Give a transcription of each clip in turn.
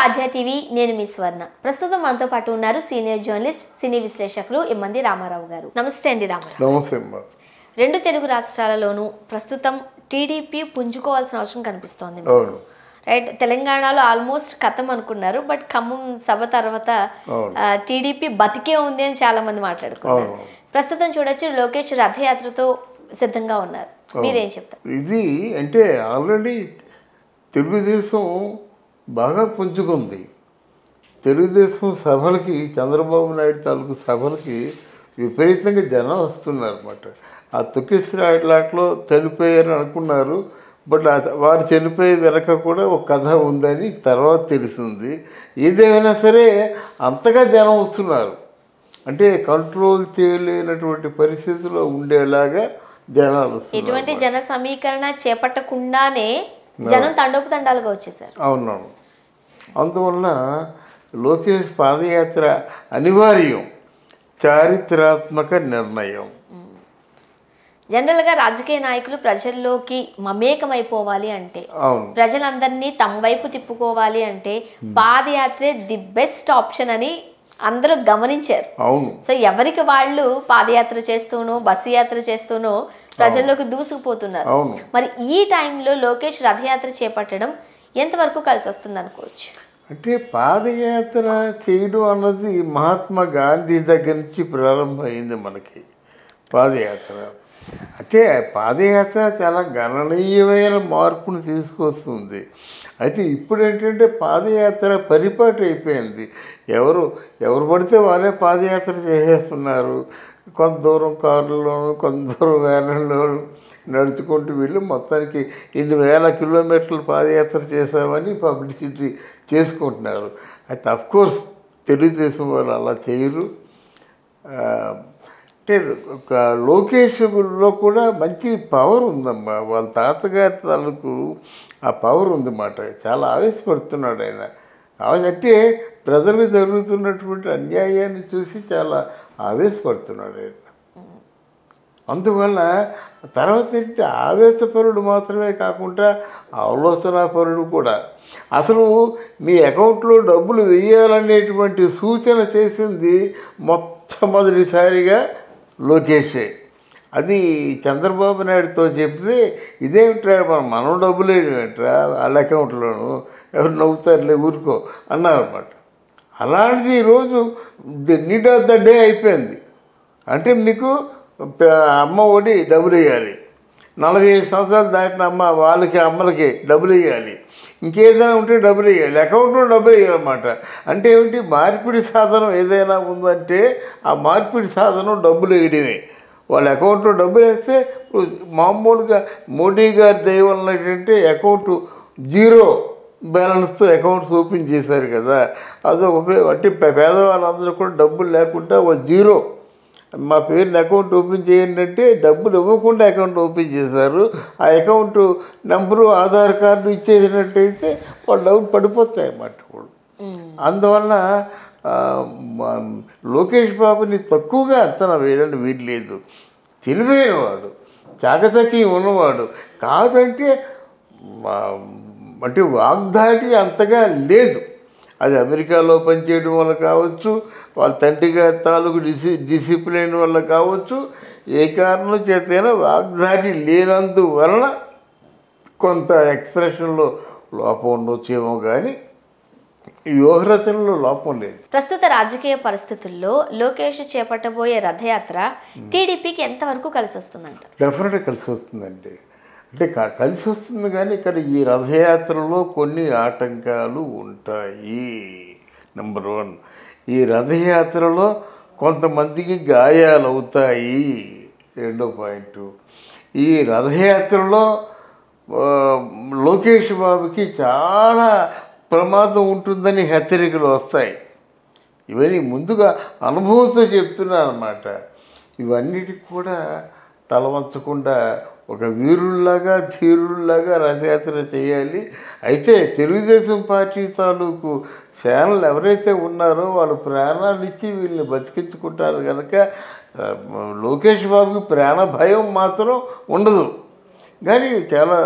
ఆధ్యా TV నేను మీ స్వర్ణ. ప్రస్తుతం మనతో పాటు ఉన్నారు సీనియర్ జర్నలిస్ట్ సినీ విశ్లేషకులు ఎమ్మంది రామారావు గారు. నమస్తే అండి రామారావు. నమస్తే. రెండు తెలుగు రాష్ట్రాలలోనూ ప్రస్తుతం టీడీపీ పుంజుకోవాల్సిన అవసరం కనిపిస్తోంది. రైట్, తెలంగాణలో ఆల్మోస్ట్ కథం అనుకున్నారు, బట్ ఖమ్మం సభ తర్వాత టీడీపీ బతికే ఉంది అని చాలా మంది మాట్లాడుకున్నారు. ప్రస్తుతం చూడొచ్చు లోకేష్ రథయాత్రతో సిద్ధంగా ఉన్నారు. మీరేం చెప్తారు? ఇది అంటే ఆల్రెడీ తెలుగుదేశం బాగా పుంజుకుంది. తెలుగుదేశం సభలకి, చంద్రబాబు నాయుడు తాలూకు సభలకి విపరీతంగా జనం వస్తున్నారు అన్నమాట. ఆ తొక్కిసలాటలో చనిపోయారని అనుకున్నారు, బట్ వారు చనిపోయే వెనక కూడా ఒక కథ ఉందని తర్వాత తెలిసింది. ఏదేమైనా సరే అంతగా జనం వస్తున్నారు అంటే కంట్రోల్ చేయలేనటువంటి పరిస్థితిలో ఉండేలాగా జనాలు వస్తున్నారు. ఎటువంటి జన సమీకరణ చేపట్టకుండానే జనం తండోపతండాలుగా వచ్చేసారు. అవునవును. అందువల్ల లోకేష్ పాదయాత్ర అనివార్యం, చారిత్రాత్మక నిర్ణయం. జనరల్గా రాజకీయ నాయకులు ప్రజల్లోకి మమేకమైపోవాలి అంటే, ప్రజలందరినీ తమ వైపు తిప్పుకోవాలి అంటే పాదయాత్రే ది బెస్ట్ ఆప్షన్ అని అందరూ గమనించారు. అవును. సో ఎవరికి వాళ్ళు పాదయాత్ర చేస్తూనో బస్సు యాత్ర చేస్తూనో ప్రజల్లోకి దూసుకుపోతున్నారు. మరి ఈ టైంలో లోకేష్ రథయాత్ర చేపట్టడం ఎంతవరకు కలిసి వస్తుంది అనుకోవచ్చు? అంటే పాదయాత్ర చేయడం అన్నది మహాత్మా గాంధీ దగ్గర నుంచి ప్రారంభమైంది మనకి పాదయాత్ర. అంటే పాదయాత్ర చాలా గణనీయమైన మార్పును తీసుకొస్తుంది. అయితే ఇప్పుడు ఏంటంటే పాదయాత్ర పరిపాటి అయిపోయింది. ఎవరు పడితే వాళ్ళే పాదయాత్ర చేసేస్తున్నారు. కొంత దూరం కారులోను, కొంత దూరం వ్యాన్లోను నడుచుకుంటూ వీళ్ళు మొత్తానికి 2,000 కిలోమీటర్లు పాదయాత్ర చేసామని పబ్లిసిటీ చేసుకుంటున్నారు. అయితే అఫ్కోర్స్ తెలుగుదేశం వాళ్ళు అలా చేయరు. అంటే లోకేష్లో కూడా మంచి పవర్ ఉందమ్మా. వాళ్ళ తాతగారి తాలూకు ఆ పవర్ ఉందన్నమాట. చాలా ఆవేశపడుతున్నాడు ఆయన. అంటే ప్రజలు జరుగుతున్నటువంటి అన్యాయాన్ని చూసి చాలా ఆవేశపడుతున్నాడు ఆయన. అందువల్ల తర్వాత ఏంటంటే ఆవేశపరుడు మాత్రమే కాకుండా ఆలోచనాపరుడు కూడా. అసలు మీ అకౌంట్లో డబ్బులు వేయాలనేటువంటి సూచన చేసింది మొట్టమొదటిసారిగా లోకేషే. అది చంద్రబాబు నాయుడుతో చెప్తే ఇదేమిట్రా మనం డబ్బులు వేయటరా వాళ్ళ అకౌంట్లోను, ఎవరు నవ్వుతారులే ఊరుకో అన్నారన్నమాట. అలాంటిది ఈరోజు the need of the day అయిపోయింది. అంటే మీకు అమ్మ ఒడి డబ్బులు వేయాలి, 45 సంవత్సరాలు దాటిన వాళ్ళకి అమ్మలకి డబ్బులు వేయాలి, ఇంకేదైనా ఉంటే డబ్బులు వేయాలి, అకౌంట్లో డబ్బులు వేయాలన్నమాట. అంటే ఏమిటి, మార్పిడి సాధనం ఏదైనా ఉందంటే ఆ మార్పిడి సాధనం డబ్బులు వేయడమే. వాళ్ళ అకౌంట్లో డబ్బులు వేస్తే మామూలుగా మోడీ గారి దయ వలన ఏంటంటే అకౌంట్ 0 బ్యాలెన్స్తో అకౌంట్స్ ఓపెన్ చేశారు కదా. అదొక అంటే పేదవాళ్ళందరూ కూడా డబ్బులు లేకుండా 0 మా పేరుని అకౌంట్ ఓపెన్ చేయండి అంటే డబ్బులు ఇవ్వకుండా అకౌంట్ ఓపెన్ చేశారు. ఆ అకౌంట్ నెంబరు, ఆధార్ కార్డు ఇచ్చేసినట్టయితే వాళ్ళు డబ్బులు పడిపోతాయి అన్నమాట కూడా. అందువల్ల లోకేష్ బాబుని తక్కువగా అంచనా వేయడానికి వీల్లేదు. తెలివైనవాడు, చాకచక్యం ఉన్నవాడు కాదంటే అంటే వాగ్దాటి అంతగా లేదు. అది అమెరికాలో పనిచేయడం వల్ల కావచ్చు, వాళ్ళ తండ్రి గారి తాలూకు డిసిప్లిన్ వల్ల కావచ్చు, ఏ కారణం చేతైనా వాగ్దాటి లేనందువలన కొంత ఎక్స్ప్రెషన్లో లోపం ఉండొచ్చేమో కానీ వ్యూహరచనలో లోపం లేదు. ప్రస్తుత రాజకీయ పరిస్థితుల్లో లోకేష్ చేపట్టబోయే రథయాత్ర టీడీపీకి ఎంతవరకు కలిసి వస్తుందంట? డెఫినెట్గా కలిసి వస్తుందండి. అంటే కలిసి వస్తుంది, కానీ ఇక్కడ ఈ రథయాత్రలో కొన్ని ఆటంకాలు ఉంటాయి. నెంబర్ 1, ఈ రథయాత్రలో కొంతమందికి గాయాలు అవుతాయి. 2వ పాయింట్, ఈ రథయాత్రలో లోకేష్ బాబుకి చాలా ప్రమాదం ఉంటుందని హెచ్చరికలు వస్తాయి. ఇవన్నీ ముందుగా అనుభవంతో చెప్తున్నాను అన్నమాట. ఇవన్నిటికి కూడా తలవంచకుండా ఒక వీరుల్లాగా, ధీరుల్లాగా రథయాత్ర చేయాలి. అయితే తెలుగుదేశం పార్టీ తాలూకు ఛానల్ ఎవరైతే ఉన్నారో వాళ్ళు ప్రాణాలు ఇచ్చి వీళ్ళని బతికించుకుంటారు కనుక లోకేష్ బాబుకి ప్రాణ భయం మాత్రం ఉండదు. కానీ చాలా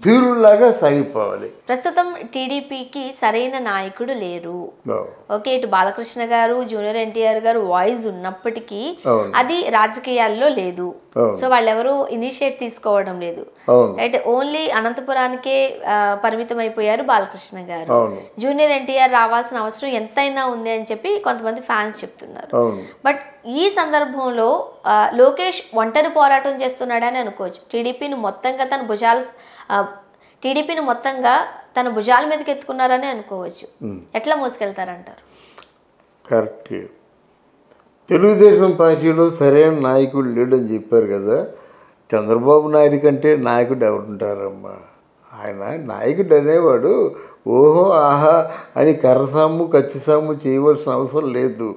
ధీరులాగా సాగిపోవాలి. ప్రస్తుతం టీడీపీకి సరైన నాయకుడు లేరు. ఓకే, ఇటు బాలకృష్ణ గారు, జూనియర్ ఎన్టీఆర్ గారు వాయిస్ ఉన్నప్పటికీ అది రాజకీయాల్లో లేదు. సో వాళ్ళెవరూ ఇనిషియేట్ తీసుకోవడం లేదు. రైట్, ఓన్లీ అనంతపురానికే పరిమితం అయిపోయారు బాలకృష్ణ గారు. జూనియర్ ఎన్టీఆర్ రావాల్సిన అవసరం ఎంతైనా ఉంది అని చెప్పి కొంతమంది ఫ్యాన్స్ చెప్తున్నారు. బట్ ఈ సందర్భంలో లోకేష్ ఒంటరి పోరాటం చేస్తున్నాడని అనుకోవచ్చు. టీడీపీని మొత్తంగా తన భుజాల మీదకి ఎత్తుకున్నారని అనుకోవచ్చు. ఎట్లా మోసుకెళ్తారంటారు? కరెక్ట్. తెలుగుదేశం పార్టీలో సరైన నాయకుడు లేడని చెప్పారు కదా. చంద్రబాబు నాయుడు కంటే నాయకుడు ఎవరుంటారమ్మా? ఆయన నాయకుడు అనేవాడు ఓహో ఆహా అని కర్రసాము కత్తిసాము చేయవలసిన అవసరం లేదు.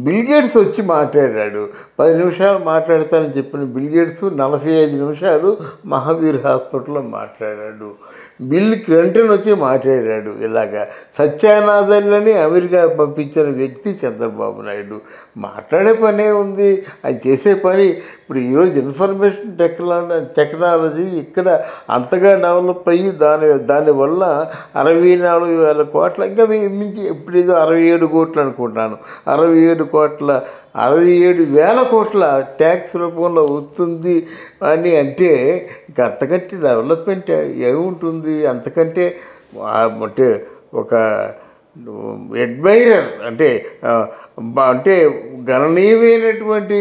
బిల్ గేట్స్ వచ్చి మాట్లాడాడు, 10 నిమిషాలు మాట్లాడతానని చెప్పిన బిల్ గేట్స్ 45 నిమిషాలు మహావీర్ హాస్పిటల్లో మాట్లాడాడు. బిల్ క్లింటన్ వచ్చి మాట్లాడాడు. ఇలాగా సత్యానాథన్లని అమెరికా పంపించిన వ్యక్తి చంద్రబాబు నాయుడు. మాట్లాడే పనే ఉంది, ఆయన చేసే పని. ఇప్పుడు ఈరోజు ఇన్ఫర్మేషన్ టెక్నాలజీ ఇక్కడ అంతగా డెవలప్ అయ్యి దానివల్ల 64,000 కోట్ల, ఇంకా మించి ఇప్పుడు ఏదో 67 కోట్లు అనుకుంటాను, 67,000 కోట్ల ట్యాక్స్ రూపంలో వస్తుంది అని అంటే ఇంకా అంతకంటే డెవలప్మెంట్ ఏముంటుంది? అంతకంటే అంటే ఒక అడ్మైరర్ అంటే గణనీయమైనటువంటి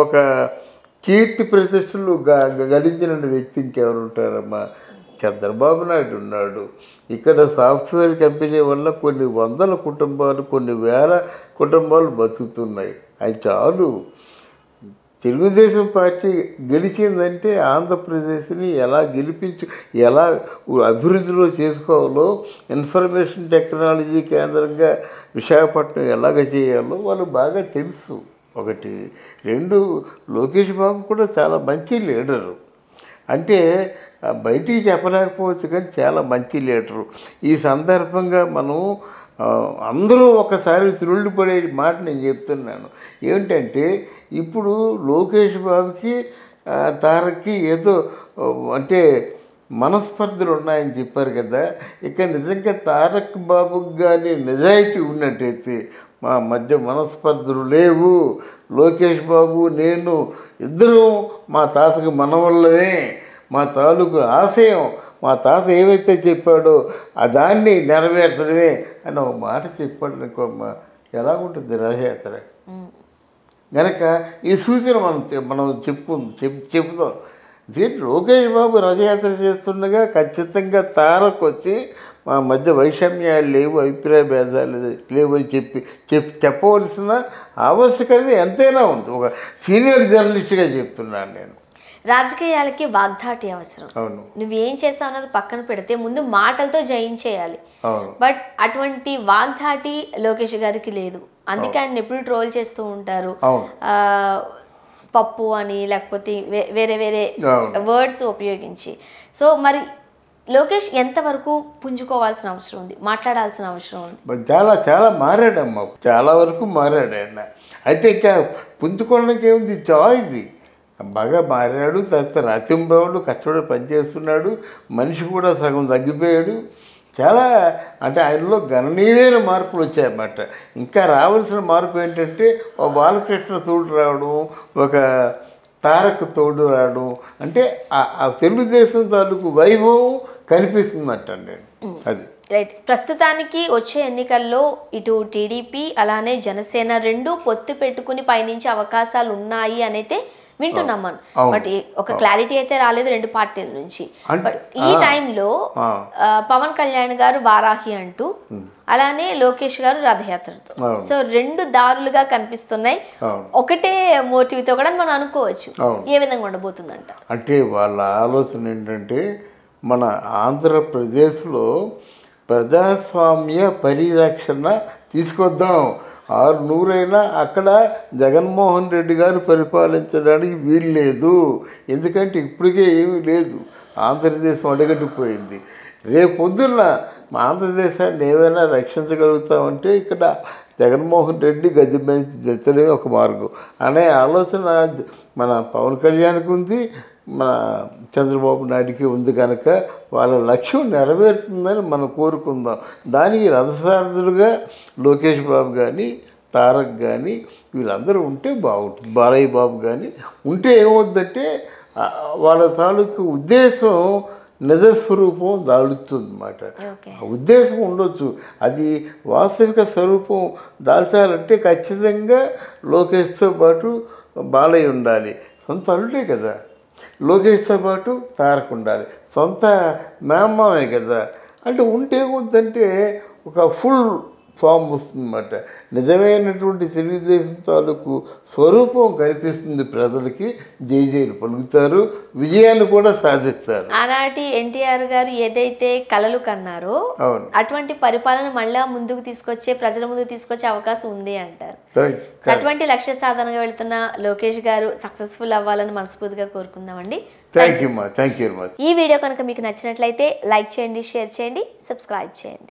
ఒక కీర్తి ప్రతిష్టలు గడించిన వ్యక్తి ఇంకెవరు ఉంటారమ్మా? చంద్రబాబు నాయుడు ఉన్నాడు. ఇక్కడ సాఫ్ట్వేర్ కంపెనీ వల్ల కొన్ని వందల కుటుంబాలు, కొన్ని వేల కుటుంబాలు బతుకుతున్నాయి. అది చాలు. తెలుగుదేశం పార్టీ గెలిచిందంటే ఆంధ్రప్రదేశ్ని ఎలా ఎలా అభివృద్ధిలో చేసుకోవాలో, ఇన్ఫర్మేషన్ టెక్నాలజీ కేంద్రంగా విశాఖపట్నం ఎలాగ చేయాలో వాళ్ళు బాగా తెలుసు. 1. 2, లోకేష్ బాబు కూడా చాలా మంచి లీడరు. అంటే బయటికి చెప్పలేకపోవచ్చు కానీ చాలా మంచి లీడరు. ఈ సందర్భంగా మనం అందరూ ఒకసారి తిరుళ్ళిపడే మాట నేను చెప్తున్నాను. ఏమిటంటే ఇప్పుడు లోకేష్ బాబుకి తారక్కి ఏదో అంటే మనస్పర్ధలు ఉన్నాయని చెప్పారు కదా. ఇక్కడ నిజంగా తారక్ బాబుకి కానీ నిజాయితీ ఉన్నట్టయితే మా మధ్య మనస్పర్ధలు లేవు. లోకేష్ బాబు నేను ఇద్దరు మా తాతకు మనవల్లమే, మా తాలూకు ఆశయం, మా తాత ఏవైతే చెప్పాడో దాన్ని నెరవేర్చడమే అని ఒక మాట చెప్పాడు అనుకో, ఎలా ఉంటుంది రథయాత్ర. కనుక ఈ సూచన మనం చెప్పుదాం. దీంట్లో లోకేష్ బాబు రథయాత్ర చేస్తుండగా ఖచ్చితంగా తారక్ వచ్చి మా మధ్య వైషమ్యాలు లేవు, అభిప్రాయ భేదాలు లేవు అని చెప్పవలసిన ఆవశ్యకత ఎంతైనా ఉంది. ఒక సీనియర్ జర్నలిస్ట్గా చెప్తున్నాను నేను. రాజకీయాలకి వాగ్దాటి అవసరం. అవును, నువ్వేం చేస్తావు అన్నది పక్కన పెడితే ముందు మాటలతో జయించేయాలి. బట్ అటువంటి వాగ్దాటి లోకేష్ గారికి లేదు. అందుకే ఆయన ఎప్పుడు ట్రోల్ చేస్తూ ఉంటారు, పప్పు అని లేకపోతే వేరే వేరే వర్డ్స్ ఉపయోగించి. సో మరి లోకేష్ ఎంతవరకు పుంజుకోవాల్సిన అవసరం ఉంది, మాట్లాడాల్సిన అవసరం ఉంది? చాలా చాలా మారాడమ్మా, చాలా వరకు మారాడు ఆయన. అయితే ఇంకా పుంజుకోవడానికి ఏముంది, చాయిస్ బాగా మారాడు. తర్వాత రాత్రింబవళ్ళు కష్టపడి పనిచేస్తున్నాడు. మనిషి కూడా సగం తగ్గిపోయాడు. చాలా అంటే ఆయనలో గణనీయమైన మార్పులు వచ్చాయన్నమాట. ఇంకా రావాల్సిన మార్పు ఏంటంటే ఒక బాలకృష్ణ తోడు రావడం, ఒక తారక్ తోడు రావడం, అంటే ఆ తెలుగుదేశం తాలూకు వైభవం కనిపిస్తుందట నేను. అది రైట్. ప్రస్తుతానికి వచ్చే ఎన్నికల్లో ఇటు టీడీపీ అలానే జనసేన రెండు పొత్తు పెట్టుకుని పయనించే అవకాశాలు ఉన్నాయి అనైతే వింటున్నాం మనం. బట్ ఒక క్లారిటీ అయితే రాలేదు రెండు పార్టీల నుంచి. బట్ ఈ టైంలో పవన్ కళ్యాణ్ గారు వారాహి అంటూ, అలానే లోకేష్ గారు రథయాత్రతో, సో రెండు దారులుగా కనిపిస్తున్నాయి. ఒకటే మోటివ్ తో కూడా మనం అనుకోవచ్చు. ఏ విధంగా ఉండబోతుందంట అంటే వాళ్ళ ఆలోచన ఏంటంటే మన ఆంధ్రప్రదేశ్లో ప్రజాస్వామ్య పరిరక్షణ తీసుకొద్దాం. 600 అక్కడ జగన్మోహన్ రెడ్డి గారు పరిపాలించడానికి వీలు లేదు. ఎందుకంటే ఇప్పటికే ఏమీ లేదు, ఆంధ్రదేశం అడగట్టిపోయింది. రేపొద్దున్న మా ఆంధ్రదేశాన్ని ఏమైనా రక్షించగలుగుతామంటే ఇక్కడ జగన్మోహన్ రెడ్డి గద్దె మీద తెచ్చడమే ఒక మార్గం అనే ఆలోచన మన పవన్ కళ్యాణ్కి ఉంది, మన చంద్రబాబు నాయుడికి ఉంది కనుక వాళ్ళ లక్ష్యం నెరవేరుతుందని మనం కోరుకుందాం. దానికి రథసారథులుగా లోకేష్ బాబు కానీ, తారక్ కానీ వీళ్ళందరూ ఉంటే బాగుంటుంది. బాలయ్య బాబు కానీ ఉంటే ఏమవుద్దంటే వాళ్ళ తాలూకు ఉద్దేశం నిజస్వరూపం దాల్చుతుంది అన్నమాట. ఉద్దేశం ఉండొచ్చు, అది వాస్తవిక స్వరూపం దాల్చాలంటే ఖచ్చితంగా లోకేష్తో పాటు బాలయ్య ఉండాలి. సొంత అల్లుడే కదా. లోకేష్తో పాటు తారక్ ఉండాలి, సొంత మేమ్మామే కదా. అంటే ఉంటే ఏమవుతుందంటే ఒక ఫుల్ ఫామ్ వస్తుందన్నమాట. నిజమైనటువంటి తెలుగుదేశం తాలూకు స్వరూపం కనిపిస్తుంది ప్రజలకి. జైలు పలుకుతారు, విజయాన్ని కూడా సాధిస్తారు. ఆనాటి ఎన్టీఆర్ గారు ఏదైతే కలలు కన్నారో అటువంటి పరిపాలన మళ్ళా ముందుకు తీసుకొచ్చే, ప్రజల ముందుకు తీసుకొచ్చే అవకాశం ఉంది అంటారు. అటువంటి లక్ష్య సాధనగా వెళ్తున్న లోకేష్ గారు సక్సెస్ఫుల్ అవ్వాలని మనస్ఫూర్తిగా కోరుకుందామండి. Thank you. ఈ వీడియో కనుక మీకు నచ్చినట్లయితే లైక్ చేయండి, షేర్ చేయండి, సబ్స్క్రైబ్ చేయండి.